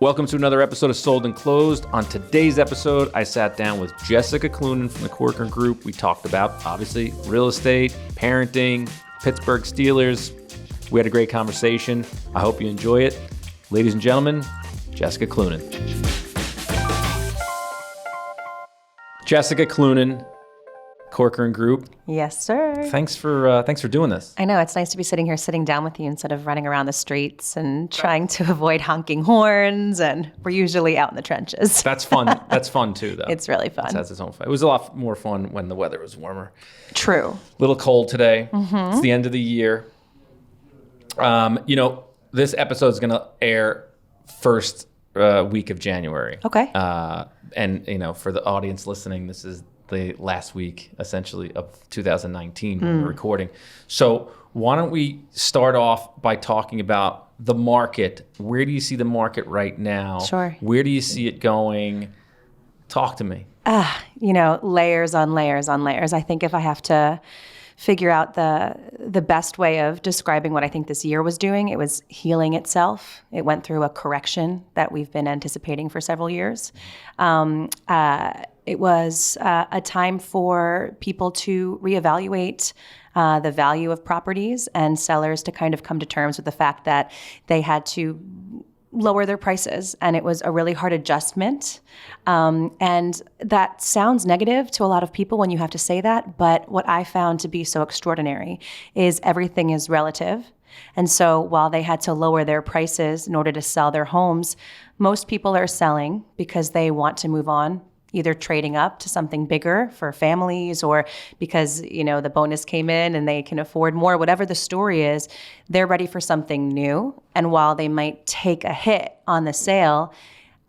Welcome to another episode of Sold and Closed. On today's episode, I sat down with Jessica Cloonan from the Cloonan Group. We talked about, obviously, real estate, parenting, Pittsburgh Steelers. We had a great conversation. I hope you enjoy it. Ladies and gentlemen, Jessica Cloonan. Jessica Cloonan, Cloonan Group. Yes, sir. Thanks for doing this. I know, it's nice to be sitting down with you instead of running around the streets and trying to avoid honking horns, and we're usually out in the trenches. That's fun. That's fun too, though. It's really fun. It has its own fun. It was a lot more fun when the weather was warmer. True. A little cold today. Mm-hmm. It's the end of the year. This episode is going to air first week of January. Okay. And for the audience listening, this is the last week, essentially, of 2019 when we're recording. So why don't we start off by talking about the market? Where do you see the market right now? Sure. Where do you see it going? Talk to me. Layers on layers on layers. I think if I have to figure out the best way of describing what I think this year was doing, it was healing itself. It went through a correction that we've been anticipating for several years. It was a time for people to reevaluate the value of properties and sellers to kind of come to terms with the fact that they had to lower their prices, and it was a really hard adjustment. And that sounds negative to a lot of people when you have to say that, but what I found to be so extraordinary is everything is relative. And so while they had to lower their prices in order to sell their homes, most people are selling because they want to move on, either trading up to something bigger for families or because, the bonus came in and they can afford more. Whatever the story is, they're ready for something new. And while they might take a hit on the sale,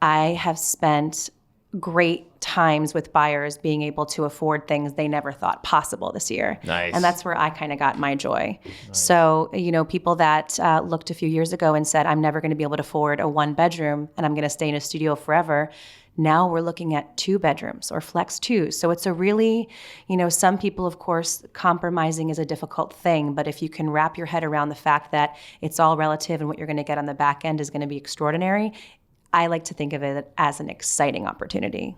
I have spent great times with buyers being able to afford things they never thought possible this year. Nice. And that's where I kind of got my joy. Nice. So, people that looked a few years ago and said, I'm never going to be able to afford a 1-bedroom and I'm going to stay in a studio forever. Now we're looking at 2 bedrooms or flex 2. So it's a really, some people, of course, compromising is a difficult thing. But if you can wrap your head around the fact that it's all relative and what you're going to get on the back end is going to be extraordinary, I like to think of it as an exciting opportunity.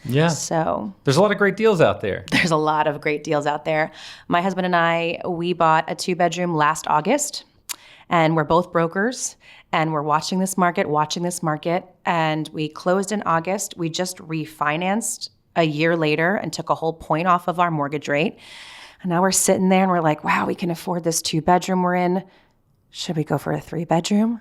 Yeah. So there's a lot of great deals out there. There's a lot of great deals out there. My husband and I, we bought a 2-bedroom last August. And we're both brokers, and we're watching this market, and we closed in August. We just refinanced a year later and took a whole point off of our mortgage rate. And now we're sitting there and we're like, wow, we can afford this 2-bedroom we're in. Should we go for a 3-bedroom?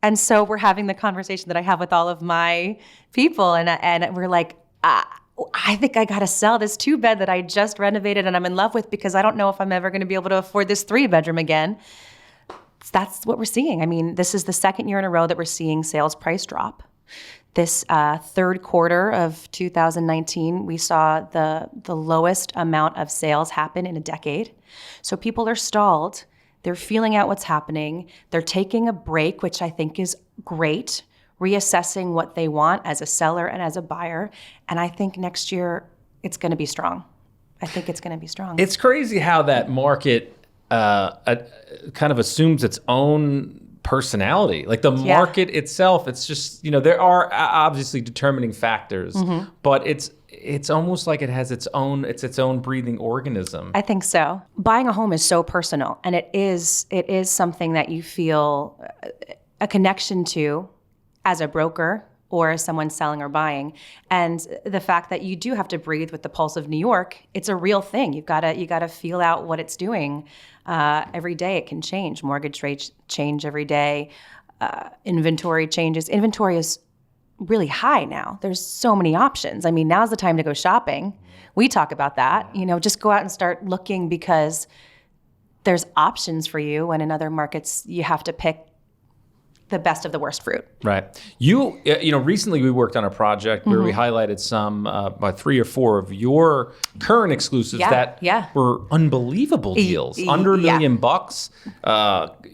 And so we're having the conversation that I have with all of my people, and we're like, I think I got to sell this 2-bed that I just renovated and I'm in love with because I don't know if I'm ever going to be able to afford this 3-bedroom again. That's what we're seeing. I mean, this is the second year in a row that we're seeing sales price drop. This third quarter of 2019, we saw the lowest amount of sales happen in a decade. So people are stalled. They're feeling out what's happening. They're taking a break, which I think is great, reassessing what they want as a seller and as a buyer. And I think next year it's going to be strong. I think it's going to be strong. It's crazy how that market kind of assumes its own personality. Like the market itself, it's just, there are obviously determining factors, but it's almost like it has its own breathing organism. I think so. Buying a home is so personal, and it is something that you feel a connection to as a broker or as someone selling or buying. And the fact that you do have to breathe with the pulse of New York, it's a real thing. You gotta feel out what it's doing. Every day it can change. Mortgage rates change every day. Inventory changes. Inventory is really high now. There's so many options. I mean, now's the time to go shopping. We talk about that. Just go out and start looking because there's options for you, when in other markets you have to pick the best of the worst fruit. Right. Recently we worked on a project where we highlighted some, about 3 or 4 of your current exclusives that were unbelievable deals. Under $1 million.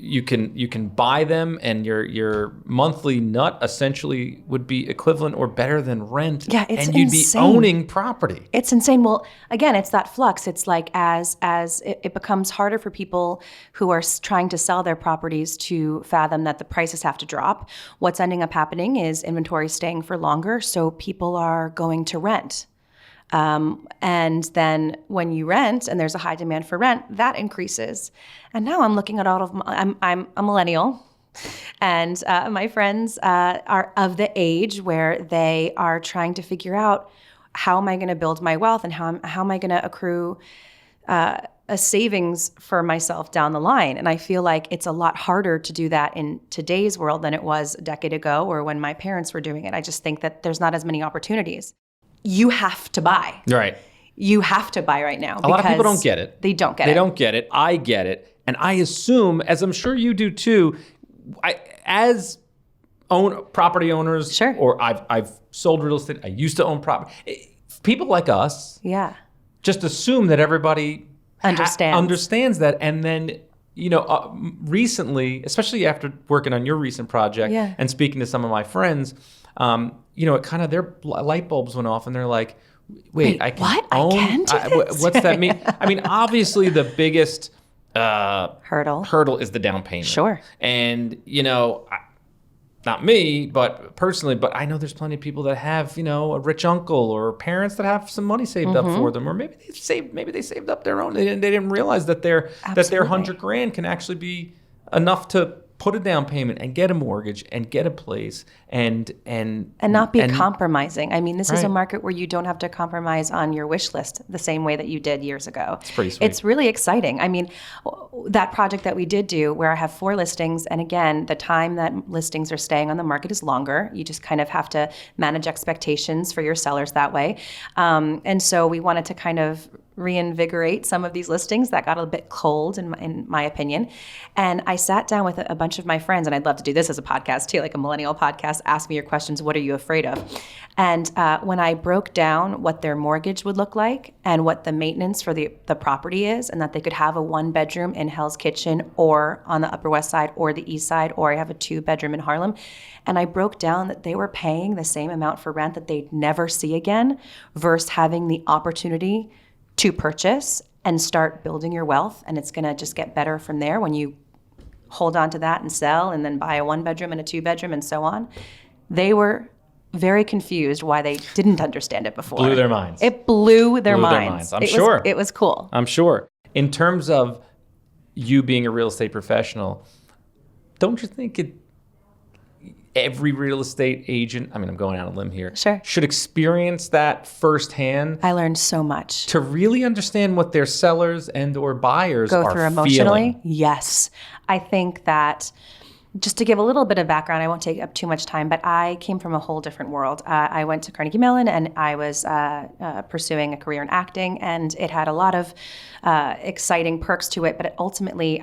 You can buy them, and your monthly nut essentially would be equivalent or better than rent. Yeah, it's and you'd insane. be owning property. It's insane. Well, again, it's that flux. It's like as it becomes harder for people who are trying to sell their properties to fathom that the prices have have to drop. What's ending up happening is inventory staying for longer, so people are going to rent. And then when you rent and there's a high demand for rent, that increases. And now I'm looking at I'm a millennial, and my friends are of the age where they are trying to figure out, how am I going to build my wealth, and how am I going to accrue a savings for myself down the line? And I feel like it's a lot harder to do that in today's world than it was a decade ago or when my parents were doing it. I just think that there's not as many opportunities. You have to buy. Right. You have to buy right now. A lot of people don't get it. They don't get it. They don't get it. I get it. And I assume, as I'm sure you do too, as property owners, sure, or I've sold real estate, I used to own property. People like us just assume that everybody understands that. And then, recently, especially after working on your recent project and speaking to some of my friends, it kind of, their light bulbs went off and they're like, wait, I can what? own? I can do this? What's that mean? I mean, obviously the biggest hurdle is the down payment. Sure. And, not me, but personally, but I know there's plenty of people that have, a rich uncle or parents that have some money saved up for them, or maybe they saved up their own. They didn't realize that their $100,000 can actually be enough to put a down payment and get a mortgage and get a place and not be compromising. I mean, this is a market where you don't have to compromise on your wish list the same way that you did years ago. It's pretty sweet. It's really exciting. I mean, that project that we did do where I have 4 listings, and again, the time that listings are staying on the market is longer. You just kind of have to manage expectations for your sellers that way. And so we wanted to kind of reinvigorate some of these listings that got a bit cold in my opinion. And I sat down with a bunch of my friends, and I'd love to do this as a podcast too, like a millennial podcast. Ask me your questions. What are you afraid of? And when I broke down what their mortgage would look like and what the maintenance for the property is, and that they could have a 1-bedroom in Hell's Kitchen or on the Upper West Side or the East Side, or I have a 2-bedroom in Harlem. And I broke down that they were paying the same amount for rent that they'd never see again versus having the opportunity to purchase and start building your wealth. And it's going to just get better from there when you hold on to that and sell and then buy a 1-bedroom and a 2-bedroom and so on. They were very confused why they didn't understand it before. Blew their minds. It blew their minds. I'm sure. It was cool. I'm sure. In terms of you being a real estate professional, don't you think every real estate agent, I mean, I'm going out on a limb here, sure, should experience that firsthand? I learned so much. To really understand what their sellers and or buyers go through emotionally? Feeling. Yes. I think that, just to give a little bit of background, I won't take up too much time, but I came from a whole different world. I went to Carnegie Mellon, and I was pursuing a career in acting, and it had a lot of exciting perks to it. But ultimately,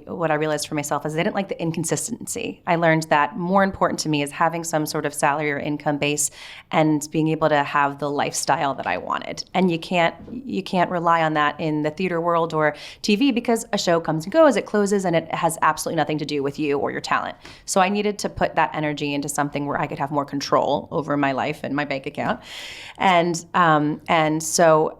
what I realized for myself is I didn't like the inconsistency. I learned that more important to me is having some sort of salary or income base and being able to have the lifestyle that I wanted. And you can't rely on that in the theater world or TV, because a show comes and goes, it closes, and it has absolutely nothing to do with you or your talent. So I needed to put that energy into something where I could have more control over my life and my bank account. And so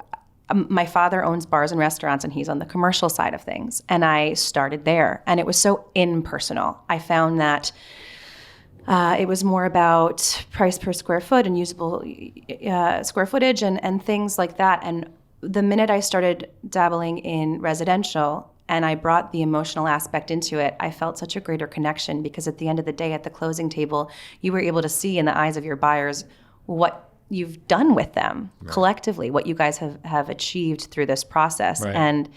my father owns bars and restaurants, and he's on the commercial side of things. And I started there, and it was so impersonal. I found that it was more about price per square foot and usable square footage and things like that. And the minute I started dabbling in residential and I brought the emotional aspect into it, I felt such a greater connection, because at the end of the day, at the closing table, you were able to see in the eyes of your buyers what you've done with them collectively, what you guys have achieved through this process. Right. And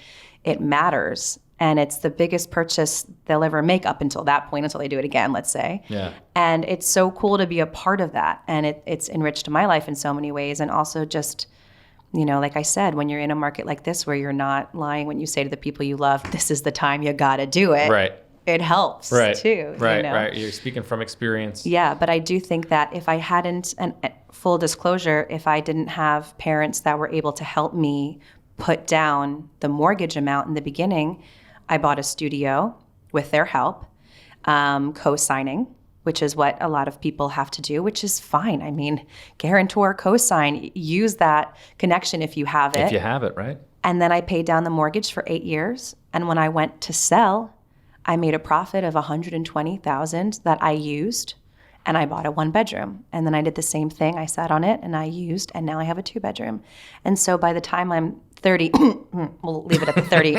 it matters. And it's the biggest purchase they'll ever make up until that point, until they do it again, let's say. Yeah. And it's so cool to be a part of that. And it's enriched my life in so many ways. And also just, like I said, when you're in a market like this where you're not lying when you say to the people you love, this is the time you got to do it. Right. It helps too. Right. You're speaking from experience. Yeah, but I do think that if I hadn't, and full disclosure, if I didn't have parents that were able to help me put down the mortgage amount in the beginning, I bought a studio with their help, co-signing, which is what a lot of people have to do, which is fine. I mean, guarantor, co-sign, use that connection if you have it. If you have it, right? And then I paid down the mortgage for 8 years. And when I went to sell, I made a profit of $120,000 that I used, and I bought a 1-bedroom. And then I did the same thing. I sat on it and I used, and now I have a 2-bedroom. And so by the time I'm 30, we'll leave it at the 30.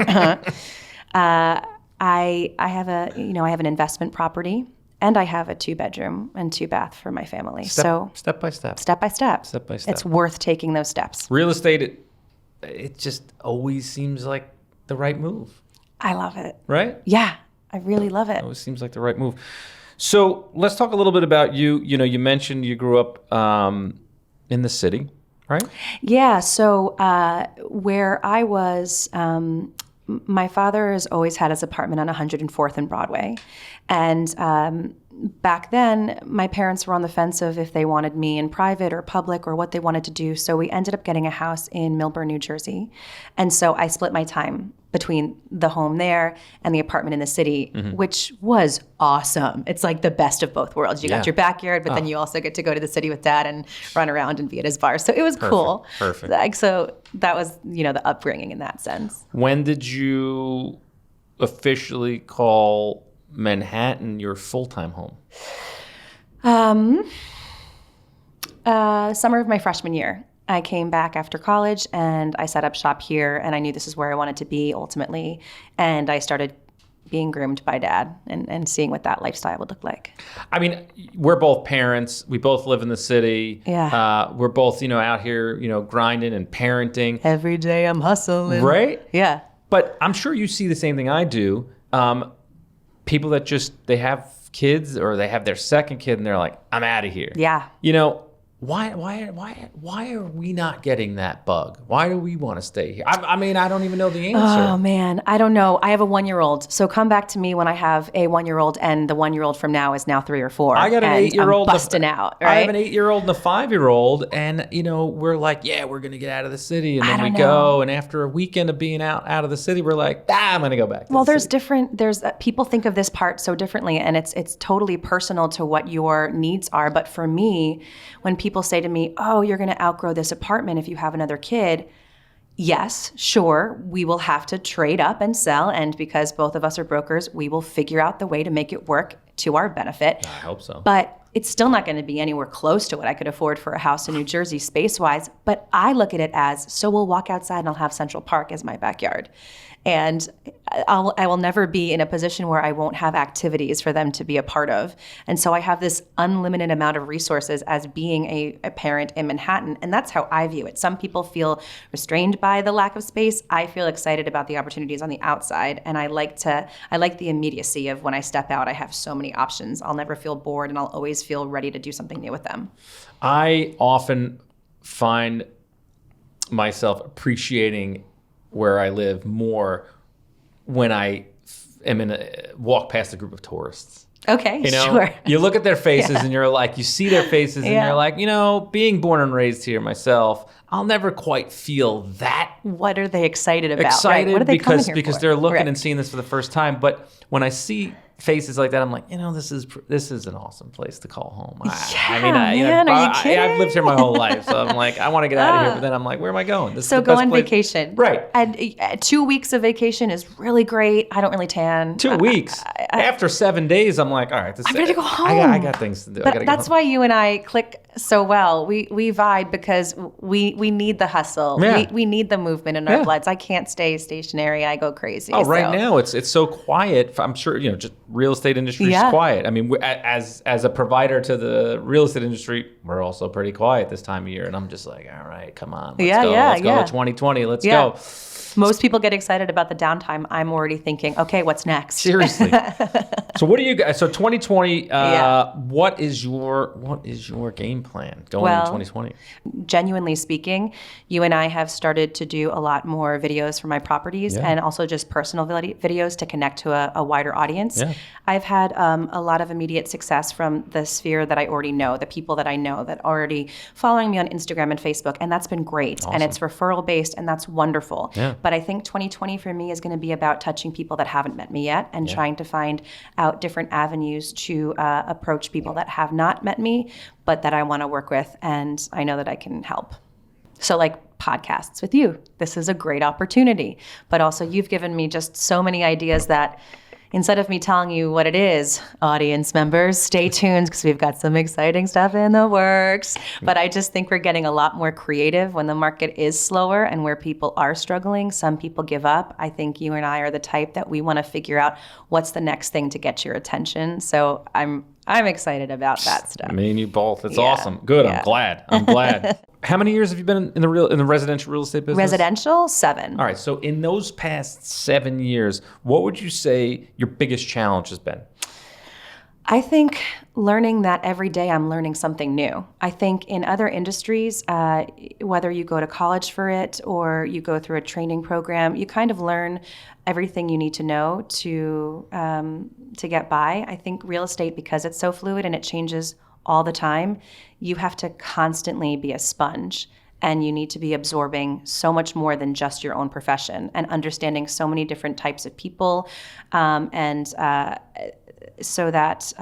I have I have an investment property, and I have a 2-bedroom and 2-bath for my family. Step by step. Step by step. Step by step. It's worth taking those steps. Real estate, it just always seems like the right move. I love it. Right? Yeah, I really love it. It always seems like the right move. So let's talk a little bit about you. You know, you mentioned you grew up in the city, right? Yeah. So where I was, my father has always had his apartment on 104th and Broadway. And back then, my parents were on the fence of if they wanted me in private or public or what they wanted to do. So we ended up getting a house in Millburn, New Jersey. And so I split my time between the home there and the apartment in the city, which was awesome. It's like the best of both worlds. You got your backyard, but then you also get to go to the city with Dad and run around and be at his bar. So it was cool. Perfect. So that was, the upbringing in that sense. When did you officially call Manhattan your full-time home? Summer of my freshman year. I came back after college and I set up shop here, and I knew this is where I wanted to be ultimately. And I started being groomed by Dad and seeing what that lifestyle would look like. I mean, we're both parents. We both live in the city. Yeah. We're both, out here, grinding and parenting. Every day I'm hustling. Right? Yeah. But I'm sure you see the same thing I do. People that they have kids or they have their second kid and they're like, I'm out of here. Yeah. Why are we not getting that bug? Why do we want to stay here? I mean, I don't even know the answer. Oh, man. I don't know. I have a 1-year-old. So come back to me when I have a 1-year-old and the 1-year-old from now is now 3 or 4. I got an 8-year-old. I'm busting out, right? I have an 8-year-old and a 5-year-old. And, we're like, yeah, we're going to get out of the city. And then we go. And after a weekend of being out of the city, we're like, I'm going to go back to the city. There's people think of this part so differently. And it's totally personal to what your needs are. But for me, when people say to me, oh, you're going to outgrow this apartment if you have another kid. Yes, sure, we will have to trade up and sell. And because both of us are brokers, we will figure out the way to make it work to our benefit. I hope so. But it's still not going to be anywhere close to what I could afford for a house in New Jersey space-wise. But I look at it as, so we'll walk outside and I'll have Central Park as my backyard. And I will never be in a position where I won't have activities for them to be a part of. And so I have this unlimited amount of resources as being a parent in Manhattan. And that's how I view it. Some people feel restrained by the lack of space. I feel excited about the opportunities on the outside. And I like the immediacy of when I step out, I have so many options. I'll never feel bored and I'll always feel ready to do something new with them. I often find myself appreciating where I live more when I am walk past a group of tourists. Okay, sure. You look at their faces and you're like, you see their faces and you're like, being born and raised here myself, I'll never quite feel that. What are they excited about? Excited, right? What are they because for? They're looking and seeing this for the first time. But when I see faces like that, I'm like, this is an awesome place to call home. Are you kidding? I've lived here my whole life, so I'm like, I want to get out of here. But then I'm like, where am I going? This is the go best on place. Vacation, right? And 2 weeks of vacation is really great. I don't really tan. 2 weeks. After 7 days, I'm like, all right, I'm ready to go home. I got things to do. That's why you and I click so well. We vibe because we need the hustle. Yeah. We need the movement in our bloods. I can't stay stationary. I go crazy. Oh, right now it's so quiet. I'm sure just real estate industry is quiet. I mean, as a provider to the real estate industry, we're also pretty quiet this time of year. And I'm just like, all right, come on, let's go. 2020, let's go. Most people get excited about the downtime. I'm already thinking, okay, what's next? Seriously. So what do you guys? So 2020. What is your game plan going into 2020? Genuinely speaking, you and I have started to do a lot more videos for my properties and also just personal videos to connect to a wider audience. Yeah. I've had a lot of immediate success from the sphere that I already know, the people that I know that are already following me on Instagram and Facebook, and that's been great. Awesome. And it's referral based, and that's wonderful. Yeah. But I think 2020 for me is going to be about touching people that haven't met me yet and trying to find out different avenues to approach people that have not met me, but that I want to work with, and I know that I can help. So like podcasts with you. This is a great opportunity. But also you've given me just so many ideas that instead of me telling you what it is, audience members, stay tuned because we've got some exciting stuff in the works. But I just think we're getting a lot more creative when the market is slower and where people are struggling. Some people give up. I think you and I are the type that we want to figure out what's the next thing to get your attention. So I'm excited about that stuff. Me and you both. It's awesome. Good. Yeah. I'm glad. How many years have you been in the residential real estate business? Residential, 7. All right. So in those past 7 years, what would you say your biggest challenge has been? I think learning that every day I'm learning something new. I think in other industries, whether you go to college for it or you go through a training program, you kind of learn everything you need to know to get by. I think real estate, because it's so fluid and it changes all the time, you have to constantly be a sponge. And you need to be absorbing so much more than just your own profession and understanding so many different types of people. So that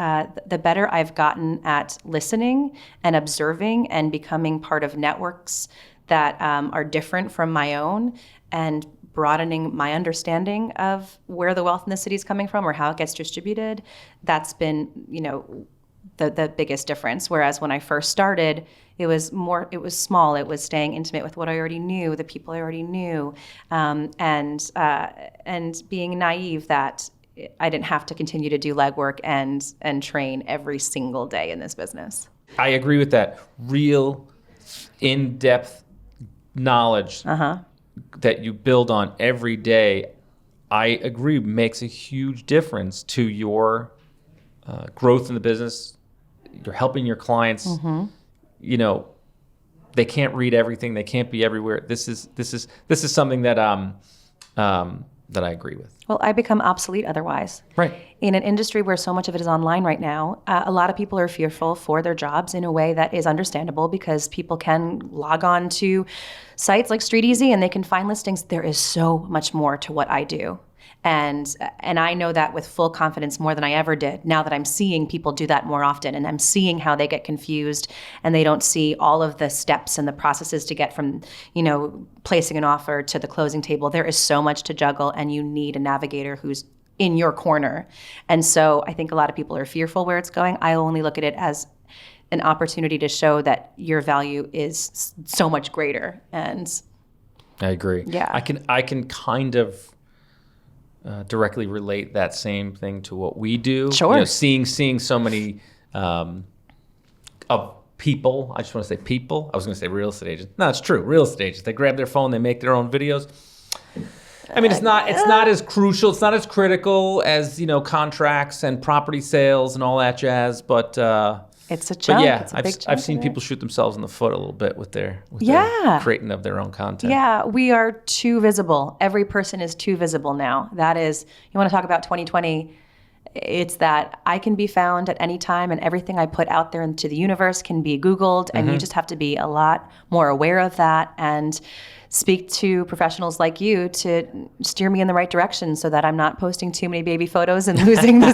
the better I've gotten at listening and observing and becoming part of networks that are different from my own and broadening my understanding of where the wealth in the city is coming from or how it gets distributed, that's been, the biggest difference. Whereas when I first started, it was small. It was staying intimate with what I already knew, the people I already knew, and being naive that I didn't have to continue to do legwork and train every single day in this business. I agree with that. Real in-depth knowledge that you build on every day, I agree, makes a huge difference to your growth in the business. You're helping your clients. They can't read everything. They can't be everywhere. This is something that that I agree with. Well, I become obsolete otherwise. Right. In an industry where so much of it is online right now, a lot of people are fearful for their jobs in a way that is understandable because people can log on to sites like StreetEasy and they can find listings. There is so much more to what I do. And I know that with full confidence more than I ever did now that I'm seeing people do that more often and I'm seeing how they get confused and they don't see all of the steps and the processes to get from, placing an offer to the closing table. There is so much to juggle and you need a navigator who's in your corner. And so I think a lot of people are fearful where it's going. I only look at it as an opportunity to show that your value is so much greater. And I agree. Yeah. I can kind of directly relate that same thing to what we do. Sure. Seeing so many of people. I just want to say people. I was going to say real estate agents. No, it's true. Real estate agents. They grab their phone. They make their own videos. I mean, it's not as crucial. It's not as critical as contracts and property sales and all that jazz. But it's a chunk. But yeah, it's a big chunk I've seen people shoot themselves in the foot a little bit with their creating of their own content. Yeah, we are too visible. Every person is too visible now. That is, you want to talk about 2020, it's that I can be found at any time and everything I put out there into the universe can be Googled and you just have to be a lot more aware of that and speak to professionals like you to steer me in the right direction so that I'm not posting too many baby photos and losing the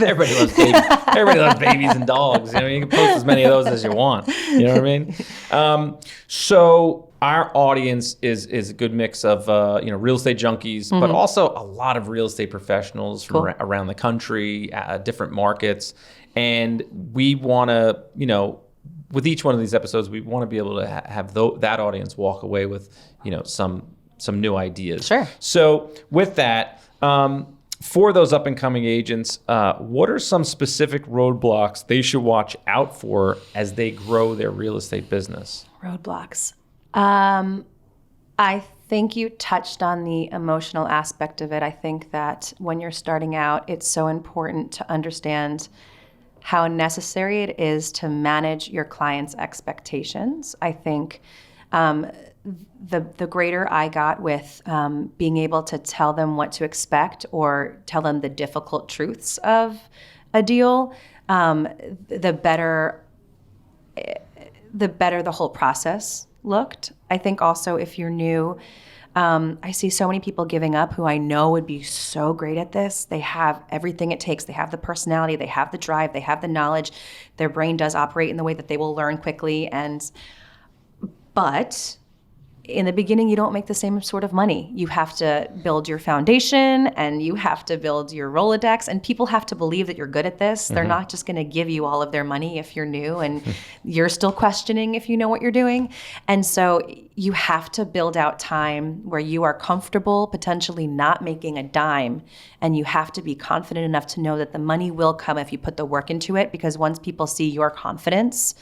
Everybody loves babies. Everybody loves babies and dogs. You can post as many of those as you want. You know what I mean? So our audience is a good mix of real estate junkies, but also a lot of real estate professionals from around the country, different markets, and we want to with each one of these episodes, we want to be able to have that audience walk away with, some new ideas. Sure. So with that, for those up and coming agents, what are some specific roadblocks they should watch out for as they grow their real estate business? Roadblocks. I think you touched on the emotional aspect of it. I think that when you're starting out, it's so important to understand how necessary it is to manage your clients' expectations. I think the greater I got with being able to tell them what to expect or tell them the difficult truths of a deal, the better the whole process looked. I think also if you're new, I see so many people giving up who I know would be so great at this. They have everything it takes. They have the personality, they have the drive, they have the knowledge. Their brain does operate in the way that they will learn quickly. But in the beginning, you don't make the same sort of money. You have to build your foundation and you have to build your Rolodex, and people have to believe that you're good at this. They're not just going to give you all of their money if you're new and you're still questioning if you know what you're doing. And so you have to build out time where you are comfortable potentially not making a dime, and you have to be confident enough to know that the money will come if you put the work into it, because once people see your confidence,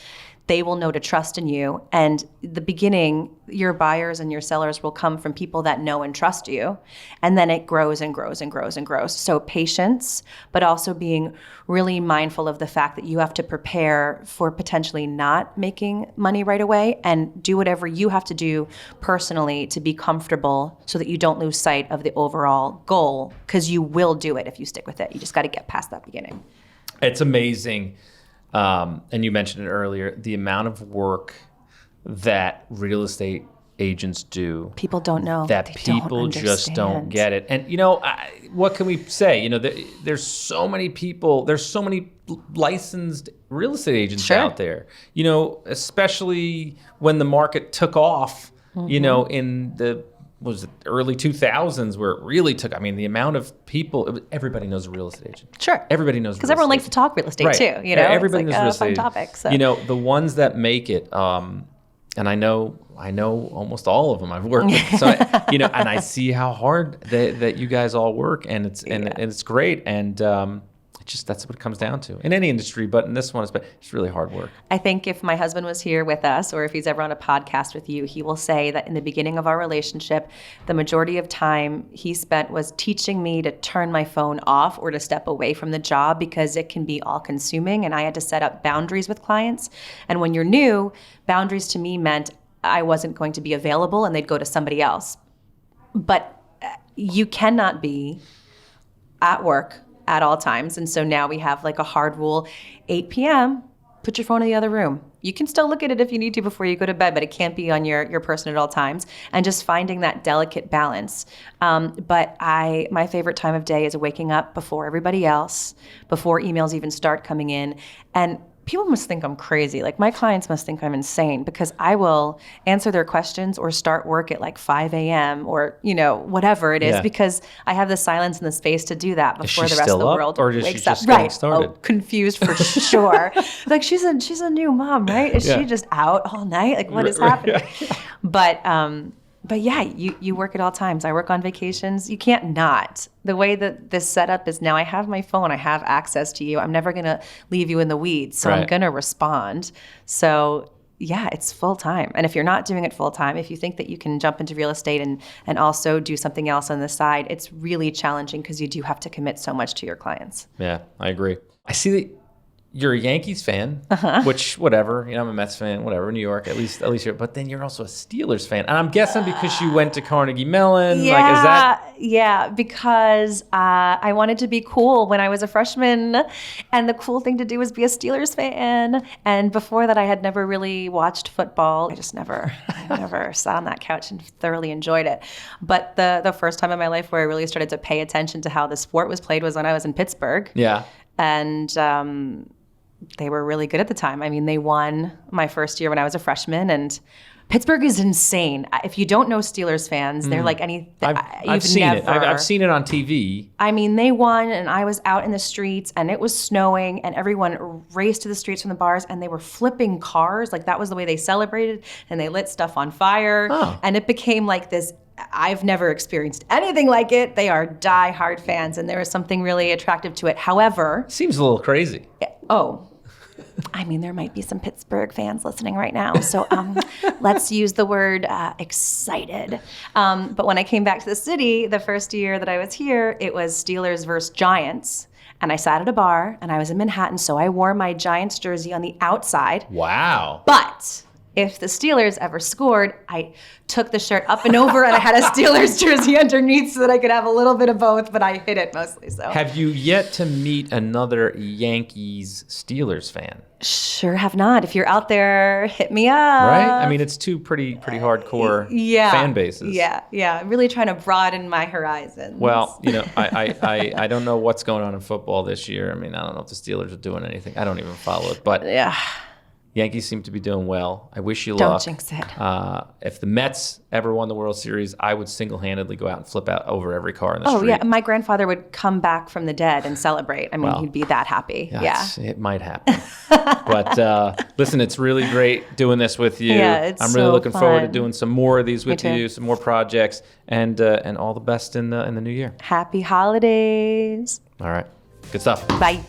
they will know to trust in you. And the beginning, your buyers and your sellers will come from people that know and trust you. And then it grows and grows and grows and grows. So patience, but also being really mindful of the fact that you have to prepare for potentially not making money right away, and do whatever you have to do personally to be comfortable so that you don't lose sight of the overall goal, because you will do it if you stick with it. You just got to get past that beginning. It's amazing. And you mentioned it earlier, the amount of work that real estate agents do. People don't know. That people just don't get it. And, what can we say? There's so many people, there's so many licensed real estate agents out there, especially when the market took off, in the early 2000s, where it really took. I mean, the amount of people, everybody knows a real estate agent. Sure. Everybody knows, because everyone likes to talk real estate too. Everybody knows real estate. Fun topic. So. The ones that make it, and I know almost all of them. I've worked with, so and I see how hard that you guys all work, and it's great, and that's what it comes down to in any industry, but in this one, it's really hard work. I think if my husband was here with us, or if he's ever on a podcast with you, he will say that in the beginning of our relationship, the majority of time he spent was teaching me to turn my phone off or to step away from the job, because it can be all consuming, and I had to set up boundaries with clients. And when you're new, boundaries to me meant I wasn't going to be available and they'd go to somebody else. But you cannot be at work at all times. And so now we have like a hard rule, 8 p.m., put your phone in the other room. You can still look at it if you need to before you go to bed, but it can't be on your person at all times. And just finding that delicate balance. But my favorite time of day is waking up before everybody else, before emails even start coming in. And people must think I'm crazy. Like, my clients must think I'm insane, because I will answer their questions or start work at like 5 a.m. or, whatever it is, because I have the silence and the space to do that before the rest of the world or wakes up. Right. Started? Oh, confused for sure. Like, she's a new mom, right? Is she just out all night? Like, what is happening? But yeah, you work at all times. I work on vacations. You can't not. The way that this setup is now, I have my phone. I have access to you. I'm never going to leave you in the weeds. So I'm going to respond. So yeah, it's full time. And if you're not doing it full time, if you think that you can jump into real estate and also do something else on the side, it's really challenging, because you do have to commit so much to your clients. Yeah, I agree. I see that you're a Yankees fan, which, whatever, I'm a Mets fan, whatever, New York, at least you're, but then you're also a Steelers fan. And I'm guessing because you went to Carnegie Mellon, Yeah, because I wanted to be cool when I was a freshman, and the cool thing to do was be a Steelers fan. And before that, I had never really watched football. I never sat on that couch and thoroughly enjoyed it. But the first time in my life where I really started to pay attention to how the sport was played was when I was in Pittsburgh. Yeah. And they were really good at the time. I mean, they won my first year when I was a freshman, and Pittsburgh is insane. If you don't know Steelers fans, they're like any. I've seen it. I've seen it on TV. I mean, they won, and I was out in the streets, and it was snowing, and everyone raced to the streets from the bars, and they were flipping cars. Like, that was the way they celebrated, and they lit stuff on fire, and it became like this. I've never experienced anything like it. They are die-hard fans, and there was something really attractive to it. However, seems a little crazy. I mean, there might be some Pittsburgh fans listening right now, so let's use the word excited. But when I came back to the city, the first year that I was here, it was Steelers versus Giants. And I sat at a bar, and I was in Manhattan, so I wore my Giants jersey on the outside. Wow. But if the Steelers ever scored, I took the shirt up and over, and I had a Steelers jersey underneath so that I could have a little bit of both, but I hid it mostly. So. Have you yet to meet another Yankees Steelers fan? Sure have not. If you're out there, hit me up. Right? I mean, it's two pretty hardcore fan bases. Yeah. Really trying to broaden my horizons. Well, I don't know what's going on in football this year. I mean, I don't know if the Steelers are doing anything. I don't even follow it, but Yankees seem to be doing well. I wish you Don't luck. jinx it. If the Mets ever won the World Series, I would single-handedly go out and flip out over every car in the street. Oh, yeah. My grandfather would come back from the dead and celebrate. I mean, he'd be that happy. It might happen. But listen, it's really great doing this with you. Yeah, I'm really looking forward to fun. doing some more of these with Me too. you, some more projects, and all the best in the new year. Happy holidays. All right. Good stuff. Bye.